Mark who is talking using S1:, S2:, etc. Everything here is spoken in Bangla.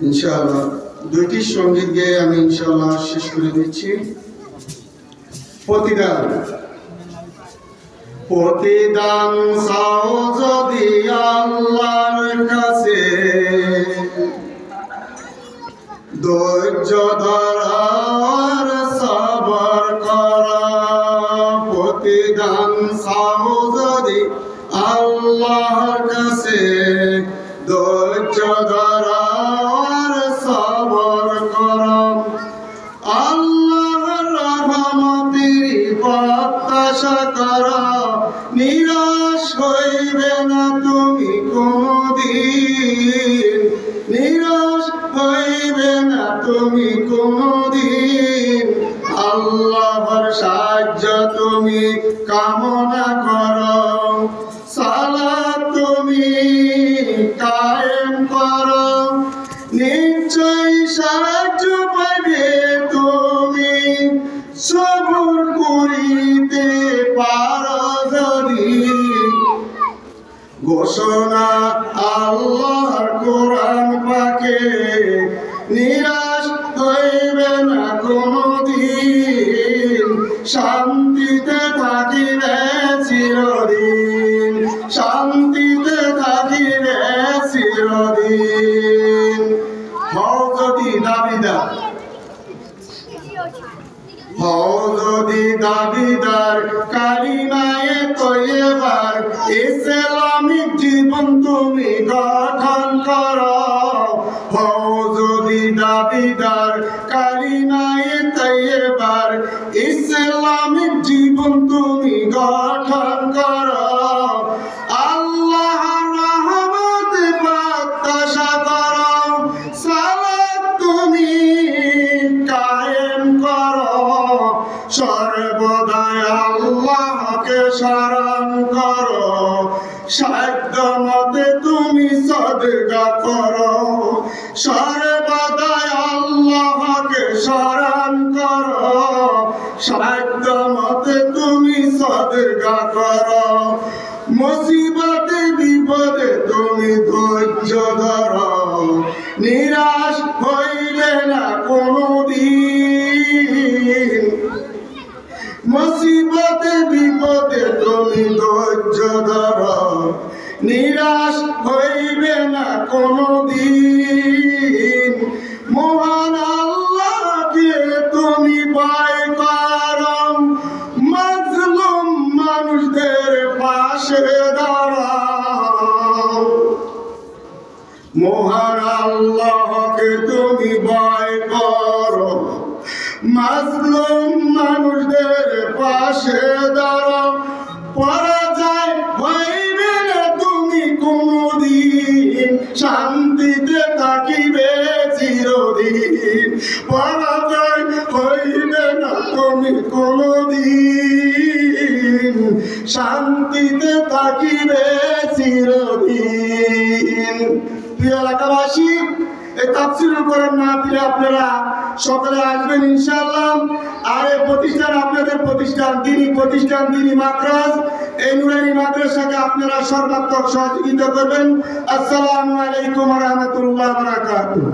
S1: ইনশাআল্লাহ দুইটি সঙ্গীত গেয়ে আমি ইনশাআল্লাহ শেষ করে দিচ্ছি। প্রতিদান প্রতিদান চাও যদি আল্লাহর কাছে, ধৈর্য ধরার সবর করা। প্রতিদান চাও যদি আল্লাহর কাছে, ধৈর্য ধরার সবর করা। আল্লাহর রহমতের প্রত্যাশা করা, নিরাশ হইবে না তুমি কোনদিন, নিরাশ হইবে না তুমি কোনদিন। আল্লাহর সাহায্য তুমি কামনা করো, সালাত তুমি কায়েম করো, নিশ্চয় সাহায্য পাবে তুমি। সবর করিতে পারো যদি, ঘোষণা আল্লাহর কোরআন পাকে, নিরাশ হইবে না কোনদিন। শান্তিতে থাকিবে চিরদিন, শান্তিতে থাকিবে চিরদিন। হও যদি দাবিদার, হও যদি দাবিদার কালিমায়ে তয়্যিবার, ইসলামিক জীবন তুমি গঠন করো। হও যদি দাবিদার কালিমায়ে তয়্যিবার, ইসলামিক জীবন তুমি গঠন করো। আল্লাহর রহমত প্রত্যাশা করো, সালাত তুমি কায়েম করো। সর্বদাই আল্লাহকে স্মরণ করো, সাধ্য মতে তুমি সদকা করো। সর্বদাই আল্লাহকে স্মরণ করো, সাধ্য মতে তুমি সদকা করো। মুসিবতে বিপদে তুমি ধৈর্য ধরো, নিরাশ হইবে না কোনদিন। মুসিবতে বিপদে তুমি ধৈর্য ধরো, নিরাশ হইবে না কোনদিন। মহান আল্লাহকে তুমি ভয় করো, মাজলুম মানুষদের পাশে দাঁড়াও। মহান আল্লাহকে তুমি ভয় করো, মাজলুম মানুষদের পাশে দাঁড়াও। পরাজয় হইবে না তুমি কোনদিন, শান্তিতে থাকিবে চিরদিন। পরাজয় হইবে না তুমি কোনদিন, শান্তিতে থাকিবে চিরদিন। প্রিয় এলাকাবাসী, এই তাফসীরুল কোরআন মাহফিলে আপনারা সকলে আসবেন ইনশাআল্লাহ। আর এই প্রতিষ্ঠান আপনাদের প্রতিষ্ঠান, দ্বীনি প্রতিষ্ঠান, দ্বীনি মাদ্রাস। এই নুরানি মাদ্রাসাকে আপনারা সর্বাত্মক সহযোগিতা করবেন। আসসালামু আলাইকুম ওয়া রাহমাতুল্লাহি ওয়া বারাকাতুহু।